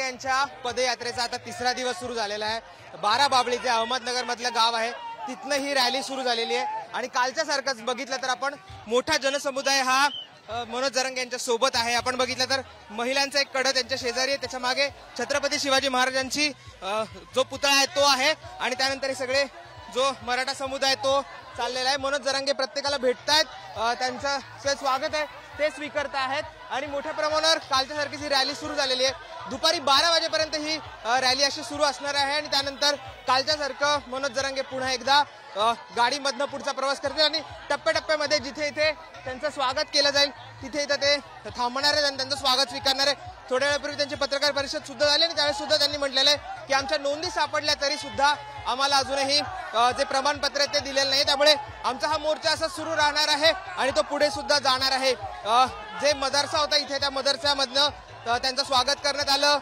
यांच्या पदयात्रेचा आता तिसरा दिवस सुरू झालेला आहे। 12 बाबळी जे अहमदनगर मधलं गाव आहे तिथनं ही रॅली सुरू झालेली आहे आणि कालच्या सारखंच बघितलं तर आपण मोठा जनसमुदाय हा मनोज जरांगे यांच्या सोबत आहे। आपण बघितलं तर महिलांचा एक कड त्यांच्या शेजारी आहे, त्याच्या मागे छत्रपती शिवाजी महाराजांची जो पुतळा आहे तो आहे आणि त्यानंतर हे सगळे जो मराठा समुदाय तो चाललेला आहे। मनोज जरांगे प्रत्येकाला भेटतायत, त्यांचं स्वागत आहे ते स्वीकारत आहेत आणि मोठ्या प्रमाणावर कालच्या सारखीच ही रॅली सुरू झालेली आहे। दुपारी 12 वाजेपर्यंत ही रॅली अशी सुरू असणार आहे आणि त्यानंतर कालच्या सारखं मनोज जरांगे पुन्हा एकदा गाडीमधनं पुढचा प्रवास करतील आणि टप्प्याटप्प्यामध्ये जिथे इथे त्यांचं स्वागत केलं जाईल तिथे इथं ते थांबणार आहेत आणि त्यांचं स्वागत स्वीकारणार आहे। थोड्या वेळापूर्वी त्यांची पत्रकार परिषद सुद्धा झाली आणि त्यावेळेस सुद्धा त्यांनी म्हटलेलं आहे की आमच्या नोंदी सापडल्या तरी सुद्धा आम्हाला अजूनही जे प्रमाणपत्र आहे ते दिलेलं नाही, त्यामुळे आमचा हा मोर्चा असा सुरू राहणार आहे आणि तो पुढे सुद्धा जाणार आहे। जे मदरसा होता इथे त्या मदरसामधनं त्यांचं स्वागत करण्यात आलं,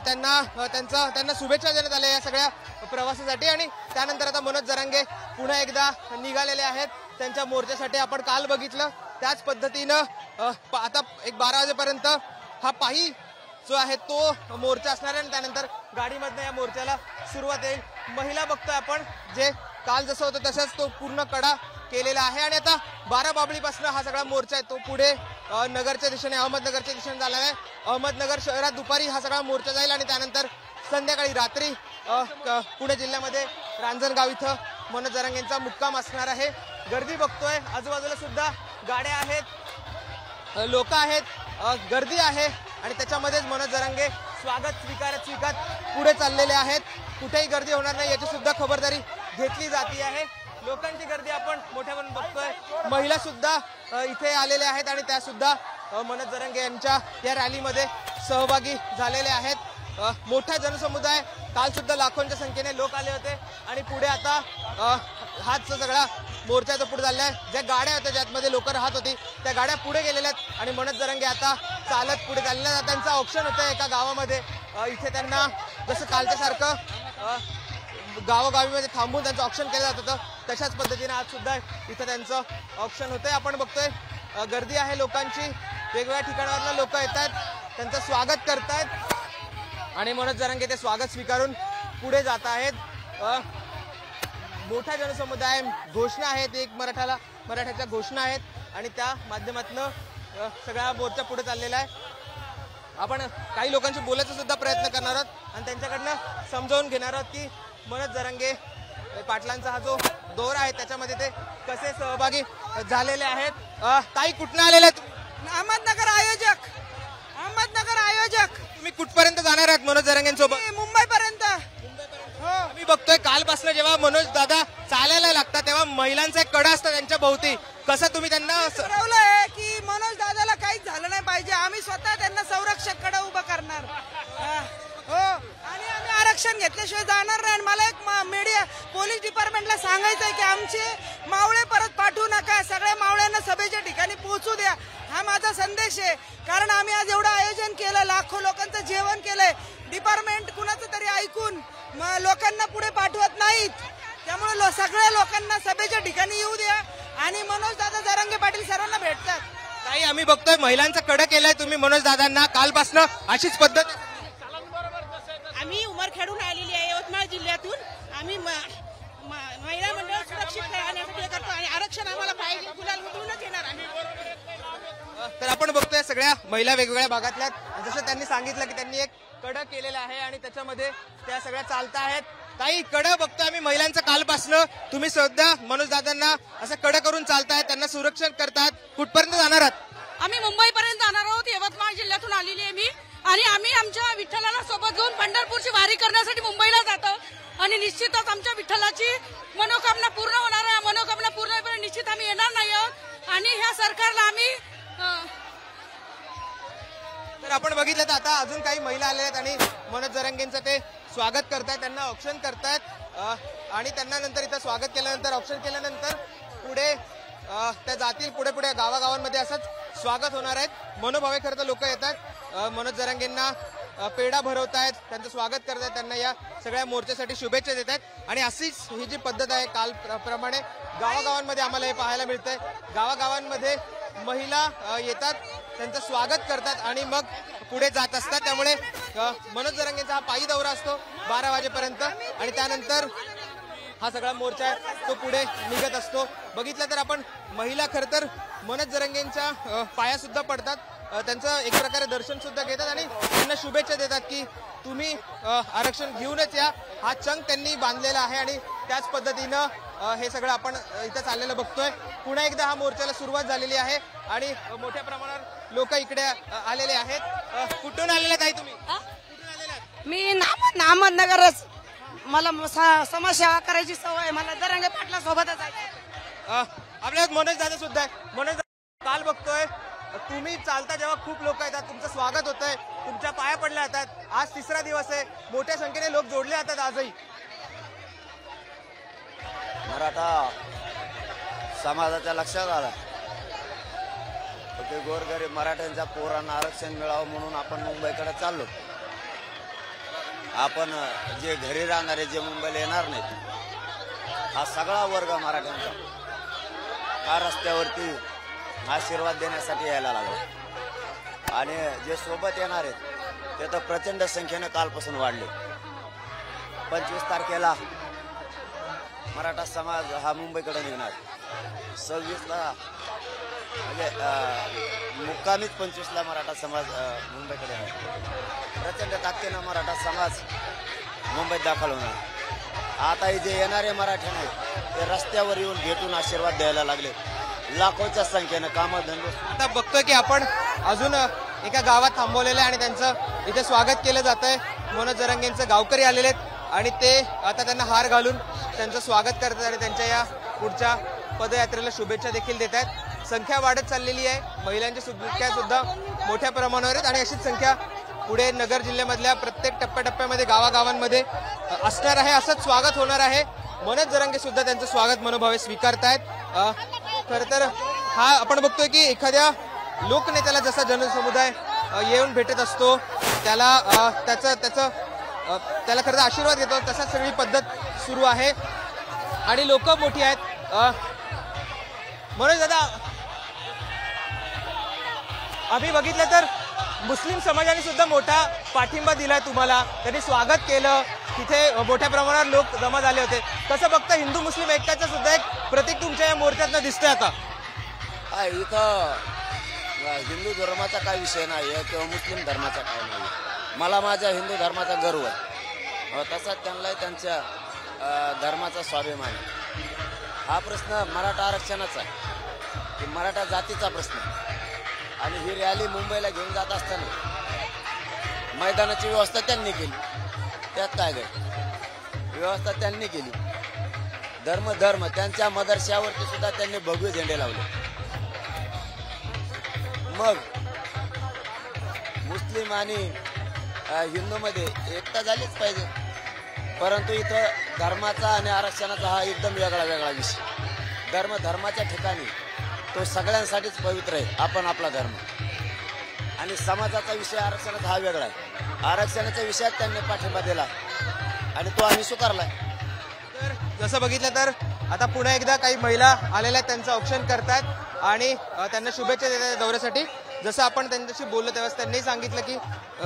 त्यांना शुभेच्छा देण्यात आल्या या सगळ्या प्रवासासाठी आणि त्यानंतर आता मनोज जरांगे पुन्हा एकदा निघालेले आहेत त्यांच्या मोर्चासाठी। आपण काल बघितलं त्याच पद्धतीनं आता एक 12 वाजेपर्यंत हा पायी जो आहे तो मोर्चा असणार आहे आणि त्यानंतर गाडीमधनं या मोर्चाला सुरुवात येईल। महिला बघतोय आपण, जे काल जसं होतं तसंच तो पूर्ण कडा केलेला आहे आणि आता 12 बाबळीपासून हा सगळा मोर्चा आहे तो पुढे नगरच्या दिशेने अहमदनगरच्या दिशेने जाणार आहे। अहमदनगर शहरात दुपारी हा सगळा मोर्चा जाईल आणि त्यानंतर संध्याकाळी रात्री पुणे जिल्ह्यामध्ये रांजणगाव इथं मनोज जरांगेंचा मुक्काम असणार आहे। गर्दी बघतोय, आजूबाजूला सुद्धा गाड्या आहेत, लोक आहेत, गर्दी आहे आणि त्याच्यामध्येच मनोज जरांगे स्वागत स्वीकारत पुढे चाललेले आहेत। कुठेही गर्दी होणार नाही याची सुद्धा खबरदारी घेतली जाते आहे। लोकांची गर्दी आपण मोठ्या म्हणून बघतोय, महिला सुद्धा इथे आलेल्या आहेत आणि त्या सुद्धा मनोज जरांगे यांच्या या रॅलीमध्ये सहभागी झालेले आहेत। मोठा जनसमुदाय, काल सुद्धा लाखोंच्या संख्येने लोक आले होते आणि पुढे आता हाच सगळा मोर्चा तो पुढे चाललाय। ज्या गाड्या होत्या ज्यामध्ये लोक राहत होती त्या गाड्या पुढे गेलेल्या आहेत आणि मनोज जरांगे आता चालत पुढे चाललेले आहेत। त्यांचं ऑप्शन होतं एका गावामध्ये, इथे त्यांना जसं कालच्या सारखं गावोगावीमध्ये थांबून त्यांचं ऑप्शन केलं जात होतं तशाच पद्धतीने आज सुद्धा इथं त्यांचं ऑप्शन होतंय। आपण बघतोय गर्दी आहे लोकांची, वेगवेगळ्या ठिकाणावरनं लोक येत आहेत, त्यांचं स्वागत करतायत आणि मनोज जरांगे ते स्वागत स्वीकारून पुढे जात आहेत। मोठा जनसमुदाय, घोषणा आहेत, एक मराठ्याच्या घोषणा आहेत आणि त्या माध्यमातून सगळा मोर्चा पुढे चाललेला आहे। आपण काही लोकांशी बोलायचा सुद्धा प्रयत्न करणार आहोत आणि त्यांच्याकडनं समजावून घेणार आहोत की मनोज जरांगे पाटलांचा हा जो दौर आहे त्याच्यामध्ये ते कसे सहभागी झालेले आहेत। ताई कुठनं आलेले आहेत? अहमदनगर आयोजक। तुम्ही कुठपर्यंत जाणार आहात मनोज जरांगेंसोबत? मुंबईपर्यंत। मी बघतोय कालपासून जेव्हा मनोज दादा चालायला लागतात तेव्हा महिलांचा एक कडा असतं त्यांच्या भोवती, कसं तुम्ही त्यांना ठरवलंय की मनोज दादाला काहीच झालं नाही पाहिजे, आम्ही स्वतः त्यांना संरक्षक कडा उभा करणार। हो, आणि आम्ही आरक्षण घेतल्याशिवाय जाणार नाही। मला एक मीडिया पोलीस डिपार्टमेंटला सांगायचंय की आमचे मावळे परत पाठवू नका, सगळ्या मावळ्यांना सभेच्या ठिकाणी पोहोचू द्या, हा माझा संदेश आहे। कारण आम्ही आज एवढं आयोजन केलं, लाखो लोकांचं जेवण केलंय, डिपार्टमेंट कुणाचं तरी ऐकून लोकांना पुढे पाठवत नाहीत, त्यामुळे सगळ्या लोकांना सभेच्या ठिकाणी येऊ द्या आणि मनोज दादा जरांगे पाटील सर्वांना भेटतात। ताई आम्ही बघतोय महिलांचा कडा केलाय तुम्ही मनोज दादांना, कालपासून अशीच पद्धत? आम्ही उमरखेडून आलेली आहे, यवतमाळ जिल्ह्यातून। आम्ही महिला मंडळ सुरक्षित राहण्यासाठी करतो आणि आरक्षण आम्हाला पाहिजे, गुलाल उधळूनच येणार आम्ही। तर आपण बघतोय सगळ्या महिला वेगवेगळ्या भागातल्या, जसं त्यांनी सांगितलं की त्यांनी एक कडा केलेला आहे आणि त्याच्यामध्ये त्या सगळ्या चालता आहेत। काही कडा बघतोय आम्ही महिलांचं कालपासनं, तुम्ही सुद्धा मनोज दादांना असं कडा करून चालतायत, त्यांना सुरक्षण करतात, कुठपर्यंत जाणार आहात? आम्ही मुंबईपर्यंत जाणार आहोत, यवतमाळ जिल्ह्यातून आलेली आहे मी आणि आम्ही आमच्या विठ्ठलाला सोबत घेऊन पंढरपूरची वारी करण्यासाठी मुंबईला जातो आणि निश्चितच आमच्या विठ्ठलाची मनोकामना पूर्ण होणार आहे। मनोकामना पूर्ण होईपर्यंत निश्चित आम्ही येणार नाही आहोत आणि ह्या सरकारला आम्ही तर आपण बघितलं तर आता अजून काही महिला आल्या आहेत आणि मनोज जरांगेंचं ते स्वागत करतायत, त्यांना ऑप्शन करतायत आणि त्यांना नंतर इथं स्वागत केल्यानंतर ऑप्शन केल्यानंतर पुढे त्या जातील, पुढे पुढे गावागावांमध्ये असंच स्वागत होणार आहेत। मनोभावे खरं तर लोक येतात, मनोज जरांगेंना पेढा भरवतायत, त्यांचं स्वागत करतायत, त्यांना या सगळ्या मोर्चासाठी शुभेच्छा देत आहेत आणि अशीच ही जी पद्धत आहे काल प्रमाणे गावागावांमध्ये आम्हाला हे पाहायला मिळतंय। गावागावांमध्ये महिला येतात, त्यांचं स्वागत करतात आणि मग पुढे जात असतात. त्यामुळे मनोज जरांगेंचा हा पायी दौरा असतो 12 वाजेपर्यंत आणि त्यानंतर हा सगळा मोर्चा आहे तो पुढे निघत असतो. बघितलं तर आपण महिला खरं तर मनोज जरांगेंच्या पाया सुद्धा पडतात, त्यांचं एक प्रकारे दर्शन सुद्धा घेतात आणि त्यांना शुभेच्छा देतात की तुम्ही आरक्षण घेऊनच या. हा चंग त्यांनी बांधलेला आहे आणि त्याच पद्धतीनं हे सगळं आपण इथं चाललेलं बघतोय. पुन्हा एकदा हा मोर्चाला सुरुवात झालेली आहे आणि मोठ्या प्रमाणावर लोक इकडे आलेले आहेत. कुठून आलेले आहेत तुम्ही? कुठून आलेले आहेत? मी अहमदनगरच. मला समाजसेवा करायची सवय आहे. मला जरांगे पाटला सोबतच आहे. आपल्यात मनोज दादा सुद्धा आहे. मनोज दादा, काल बघतोय तुम्ही चालता जेव्हा खूप लोक येतात, तुमचं स्वागत होतंय, तुमच्या पाया पडल्या जातात. आज तिसरा दिवस आहे, मोठ्या संख्येने लोक जोडले जातात आजही. मराठा समाजाच्या लक्षात आला की गोरगरीब मराठ्यांच्या पोरांना आरक्षण मिळावं म्हणून आपण मुंबईकडे चाललो. आपण जे घरी राहणारे, जे मुंबईला येणार नाहीत, हा सगळा वर्ग मराठ्यांचा हा रस्त्यावरती आशीर्वाद देण्यासाठी यायला लागला आणि जे सोबत येणार आहेत ते तर प्रचंड संख्येनं कालपासून वाढले. 25 तारखेला मराठा समाज हा मुंबईकडे निघणार. 26ला म्हणजे मुक्कामीच 25ला मराठा समाज मुंबईकडे येणार. प्रचंड ताकदीनं मराठा समाज मुंबईत दाखल होणार. आता हे जे येणारे मराठे नाहीत ते रस्त्यावर येऊन भेटून आशीर्वाद द्यायला लागले लाखोच्या संख्येनं. कामधंदे आता बघतोय की आपण अजून एका गावात थांबवलेलं आहे आणि त्यांचं इथे स्वागत केलं जात आहे. मनोज जरांगेंचं गावकरी आलेले आहेत आणि ते आता त्यांना हार घालून त्यांचं स्वागत करतात आणि त्यांच्या या पुढच्या पदयात्रेला शुभेच्छा देखील देत आहेत. संख्या वाढत चाललेली आहे, महिलांची संख्या सुद्धा मोठ्या प्रमाणावर आहेत आणि अशीच संख्या पुढे नगर जिल्ह्यामधल्या प्रत्येक टप्प्याटप्प्यामध्ये गावागावांमध्ये असणार आहे. असंच स्वागत होणार आहे. मनोज जरांगे सुद्धा त्यांचं स्वागत मनोभावे स्वीकारतायत. खरं तर हा आपण बघतोय की एखाद्या लोकनेत्याला जसा जनसमुदाय येऊन भेटत असतो त्याला त्याला खरं तर आशीर्वाद देतो, तसा सगळी पद्धत सुरू आहे आणि लोक मोठी आहेत. मनोज दादा, आम्ही बघितलं तर मुस्लिम समाजाने सुद्धा मोठा पाठिंबा दिलाय तुम्हाला, त्यांनी स्वागत केलं, तिथे मोठ्या प्रमाणावर लोक जमा झाले होते. कसं बघता हिंदू मुस्लिम ऐक्याचं सुद्धा एक प्रतीक तुमच्या या मोर्चातनं दिसतंय आता? इथं हिंदू धर्माचा काय विषय नाही किंवा मुस्लिम धर्माचा काय नाही. मला माझ्या हिंदू धर्माचा गर्व आहे, तसाच त्यांना त्यांच्या धर्माचा स्वाभिमान आहे. हा प्रश्न मराठा आरक्षणाचा आहे, मराठा जातीचा प्रश्न. आणि ही रॅली मुंबईला घेऊन जात असताना मैदानाची व्यवस्था त्यांनी केली, त्यात काय काय व्यवस्था त्यांनी केली. धर्म त्यांच्या मदरशावरती सुद्धा त्यांनी भगवे झेंडे लावले. मग मुस्लिम आणि हिंदूमध्ये एकता झालीच पाहिजे, परंतु इथं धर्माचा आणि आरक्षणाचा हा एकदम वेगळा विषय. धर्माच्या ठिकाणी तो सगळ्यांसाठीच पवित्र आहे, आपण आपला धर्म. आणि समाजाचा विषय आरक्षणाचा हा वेगळा आहे. आरक्षणाच्या विषयात त्यांनी पाठिंबा दिला आणि तो आम्ही स्वीकारलाय. तर जसं बघितलं तर आता पुन्हा एकदा काही महिला आलेल्या त्यांचं औक्षण करतात आणि त्यांना शुभेच्छा देतात दौऱ्यासाठी. जसं आपण त्यांच्याशी बोललो तेव्हा त्यांनी सांगितलं की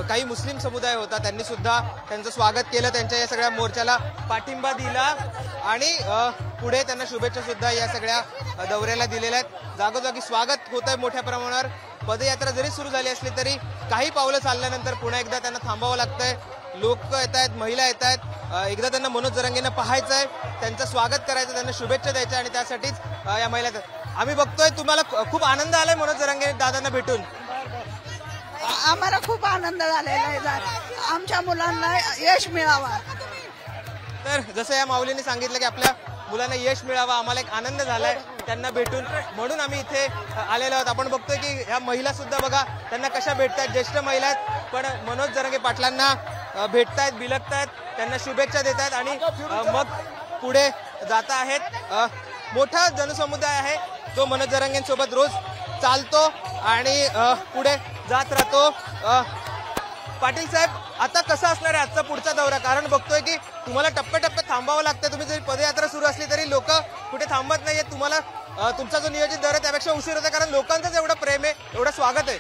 काही मुस्लिम समुदाय होता, त्यांनी सुद्धा त्यांचं स्वागत केलं, त्यांच्या या सगळ्या मोर्चाला पाठिंबा दिला आणि पुढे त्यांना शुभेच्छा सुद्धा या सगळ्या दौऱ्याला दिलेल्या आहेत. जागोजागी स्वागत होत आहे मोठ्या प्रमाणावर. पदयात्रा जरी सुरू झाली असली तरी काही पावलं चालल्यानंतर पुन्हा एकदा त्यांना थांबावं लागतंय. लोक येत आहेत, महिला येत आहेत. एकदा त्यांना मनोज जरांगेंना पाहायचं आहे, त्यांचं स्वागत करायचं, त्यांना शुभेच्छा द्यायच्या आणि त्यासाठीच या महिला. आम्ही बघतोय तुम्हाला खूप आनंद आलाय मनोज जरांगे दादांना भेटून. आम्हाला खूप आनंद झालेला आहे, आमच्या मुलांना यश मिळावा. तर जसं या माऊलीने सांगितलं की आपल्या मुलांना यश मिळावा, आम्हाला एक आनंद झालाय त्यांना भेटून, म्हणून आम्ही इथे आलेलो आहोत. आपण बघतोय की ह्या महिला सुद्धा बघा त्यांना कशा भेटतायत, ज्येष्ठ महिला आहेत पण मनोज जरांगे पाटलांना भेटतायत, बिलकतायत, त्यांना शुभेच्छा देत आहेत आणि मग पुढे जात आहेत. मोठा जनसमुदाय आहे जो मनोज जरांगेंसोबत रोज चालतो आणि पुढे जात राहतो. पाटील साहेब, आता कसा असणार आहे आजचा पुढचा दौरा? कारण बघतोय की तुम्हाला टप्प्याटप्प्यात थांबावं लागतं. तुम्ही जरी पदयात्रा सुरू असली तरी लोक कुठे थांबत नाहीयेत. तुम्हाला तुमचा जो नियोजित दौरा आहे त्यापेक्षा उशीर होता, कारण लोकांचंच एवढं प्रेम आहे, एवढं स्वागत आहे.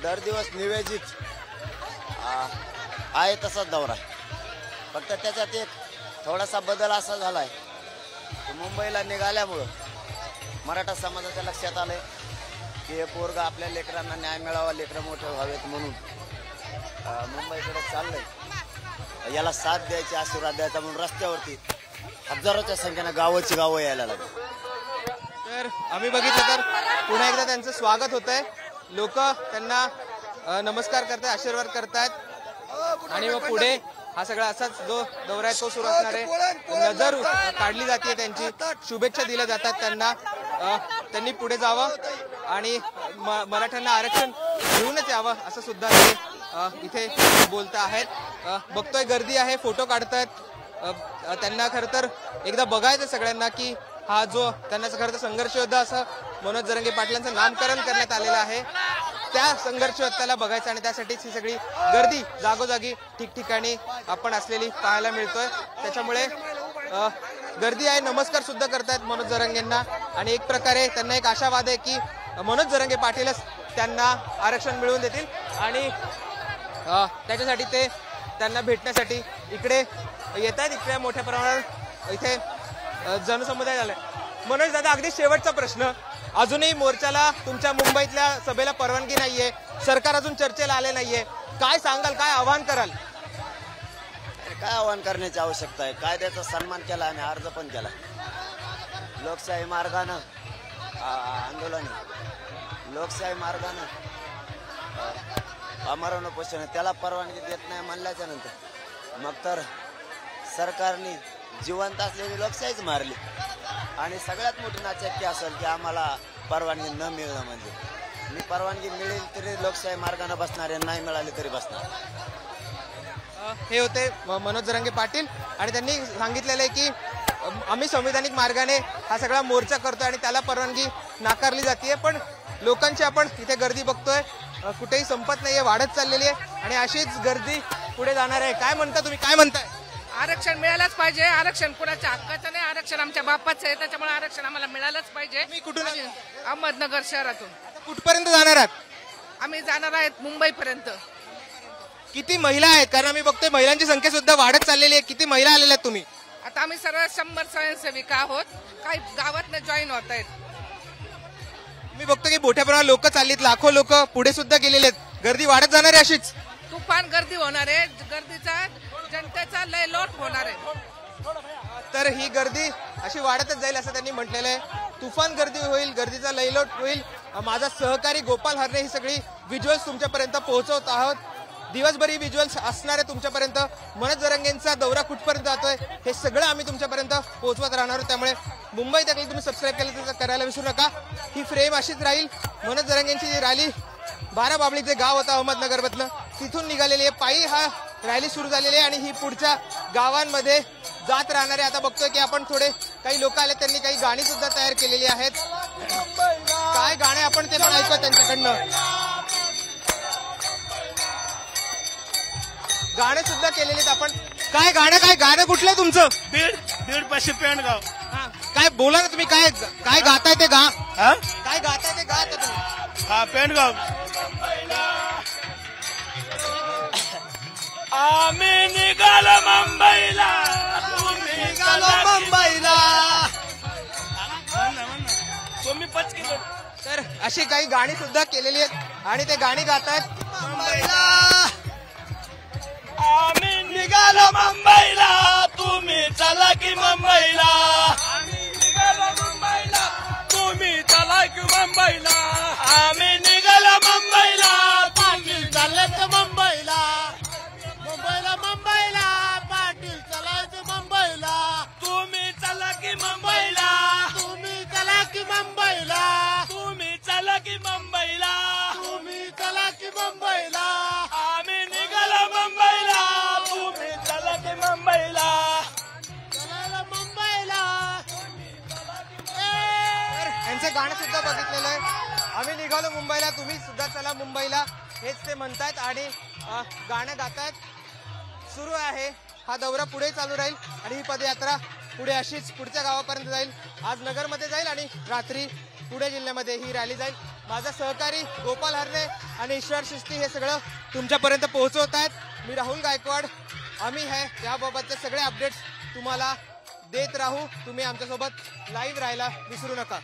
दर दिवस नियोजित आहे तसाच दौरा, फक्त त्याच्यात एक थोडासा बदल असा झालाय की मुंबईला निघाल्यामुळं मराठा समाजाच्या लक्षात आलंय की हे पोरग आपल्या लेकरांना न्याय मिळावा, लेकरं मोठे व्हावेत म्हणून मुंबईकडे चाललंय. याला साथ द्यायची, आशीर्वाद द्यायचा म्हणून रस्त्यावरती हजारोच्या संख्येनं गावं यायला लागली. तर आम्ही बघितलं तर पुन्हा एकदा त्यांचं स्वागत होत आहे. लोक त्यांना नमस्कार करतायत, आशीर्वाद करतायत आणि मग पुढे हा सगळा असाच जो दौरा आहे तो सुरू असणार आहे. नजर काढली जाते त्यांची, शुभेच्छा दिल्या जातात त्यांना. त्यांनी पुढे जावं आणि मराठ्यांना आरक्षण घेऊनच यावं असं सुद्धा ते इथे बोलता आहेत. बघतोय गर्दी आहे, फोटो काढतायत. त्यांना खरं तर एकदा बघायचं सगळ्यांना की हा जो त्यांना खरं तर संघर्ष योद्धा असं मनोज जरांगे पाटलांचं नामकरण करण्यात आलेलं आहे, त्या संघर्ष योद्ध्याला बघायचं आणि त्यासाठीच ही सगळी गर्दी जागोजागी ठिकठिकाणी आपण असलेली पाहायला मिळतोय. त्याच्यामुळे गर्दी आहे. नमस्कार सुद्धा करतायत मनोज जरांगेंना आणि एक प्रकारे त्यांना एक आशावाद आहे की मनोज जरांगे पाटीलच त्यांना आरक्षण मिळवून देतील आणि त्याच्यासाठी ते त्यांना भेटण्यासाठी इकडे येत आहेत. इकडे मोठ्या प्रमाणात इथे जनसमुदाय झालाय. मनोज दादा, अगदी शेवटचा प्रश्न, अजूनही मोर्चाला तुमच्या मुंबईतल्या सभेला परवानगी नाहीये, सरकार अजून चर्चेला आले नाहीये, काय सांगाल, काय आवाहन कराल? काय आवाहन करण्याची आवश्यकता आहे? कायद्याचा सन्मान केला आणि अर्ज पण केला. लोकशाही मार्गानं आंदोलन, लोकशाही मार्गानं अमरण उपोषण, त्याला परवानगी देत नाही म्हणल्याच्या नंतर मग तर सरकारने जिवंत असलेली लोकशाहीच मारली आणि सगळ्यात मोठी नाचक्की असेल की आम्हाला परवानगी न मिळणं. म्हणजे मी परवानगी मिळेल तरी लोकशाही मार्गाने बसणार आहे, नाही मिळाली तरी बसणार. हे होते मनोज जरांगे पाटील आणि त्यांनी सांगितलेलं आहे की आम्ही संविधानिक मार्गाने हा सगळा मोर्चा करतोय आणि त्याला परवानगी नाकारली जाते. पण लोकांची आपण इथे गर्दी बघतोय, कुठेही संपत नाहीये, वाढत चाललेली आहे आणि अशीच गर्दी पुढे जाणार आहे. काय म्हणता तुम्ही, काय म्हणताय? आरक्षण मिळायलाच पाहिजे. आरक्षण कुणाच्या हक्काचं नाही, आरक्षण आमच्या बापाचं आहे, त्याच्यामुळे आरक्षण आम्हाला मिळालंच पाहिजे. मी कुठून? अहमदनगर शहरातून. कुठपर्यंत जाणार आहात? आम्ही जाणार आहेत मुंबईपर्यंत. किती महिला आहेत? कारण आम्ही बघतोय महिलांची संख्या सुद्धा वाढत चाललेली आहे. किती महिला आलेल्या आहेत तुम्ही? आता आम्ही सर्व 100 स्वयंसेविका आहोत, काही गावातनं जॉईन होत आहेत. मी बघतो की मोठ्या प्रमाणात लोक चाललीत, लाखो लोक पुढे सुद्धा गेलेले आहेत. गर्दी वाढत जाणार आहे अशीच. तुफान गर्दी होणार आहे, गर्दीचा जनतेचा लय लोट होणार आहे. तर ही गर्दी अशी वाढतच जाईल असं त्यांनी म्हटलेलं आहे. तुफान गर्दी होईल, गर्दीचा लयलोट होईल. माझा सहकारी गोपाल हरणे ही सगळी व्हिज्युअल्स तुमच्यापर्यंत पोहोचवत आहोत. दिवसभर ही व्हिज्युअल्स असणार आहे तुमच्यापर्यंत. मनोज जरांगेंचा दौरा कुठपर्यंत जातोय हे सगळं आम्ही तुमच्यापर्यंत पोहोचवत राहणार आहोत. त्यामुळे मुंबई तकली तुम्ही सबस्क्राईब केलं करायला विसरू नका. ही फ्रेम अशीच राहील. मनोज जरांगेंची जी रॅली 12 बाबळीचे गाव होतं अहमदनगर मधलं, तिथून निघालेली आहे. पायी हा रॅली सुरू झालेली आहे आणि ही पुढच्या गावांमध्ये जात राहणार आहे. आता बघतोय की आपण थोडे काही लोक आले, त्यांनी काही गाणी सुद्धा तयार केलेली आहेत. काय गाणे आपण ते पण ऐकूया त्यांच्याकडनं. गाणे सुद्धा केलेले आहेत आपण. काय गाणं कुठलं तुमचं? बीड पाशी पेंडगाव. काय बोला ना तुम्ही, काय गाताय ते गा. काय गाताय ते गा तुम्ही. हा, पेंडगाव. आम्ही निघालो मुंबईला, तुम्ही 5 किलो. तर अशी काही गाणी सुद्धा केलेली आहेत आणि ते गाणी गातायत. आम्ही निघालो मुंबईला, तुम्ही चला की मुंबईला. आम्ही निघालो मुंबईला, तुम्ही चला की मुंबईला. आम्ही निघालो मुंबईला, तुम्ही चालत मुंबईला. मुंबईला पाटील चलायचं मुंबईला. तुम्ही चला की मुंबईला, तुम्ही चला की मुंबईला. तुम्ही चला की मुंबईला, तुम्ही चला की मुंबईला. आम्ही निघालो मुंबईला, तुम्ही चला की मुंबईला. चला मुंबईला. यांचं गाणं सुद्धा बघितलेलं आहे. आम्ही निघालो मुंबईला, तुम्ही सुद्धा चला मुंबईला, हेच ते म्हणतायत आणि गाणं गातायत. सुरू आहे हा दौरा, पुढे चालू राहील आणि ही पदयात्रा पुढे अशीच पुढच्या गावापर्यंत जाईल. आज नगरमध्ये जाईल आणि रात्री पुणे जिल्ह्यामध्ये ही रॅली जाईल. माझा सहकारी गोपाल हरणे आणि ईश्वर शिस्ती हे सगळं तुमच्यापर्यंत पोहोचवत आहेत. मी राहुल गायकवाड. आम्ही है याबाबतचे सगळे अपडेट्स तुम्हाला देत राहू. तुम्ही आमच्यासोबत लाईव्ह राहायला विसरू नका.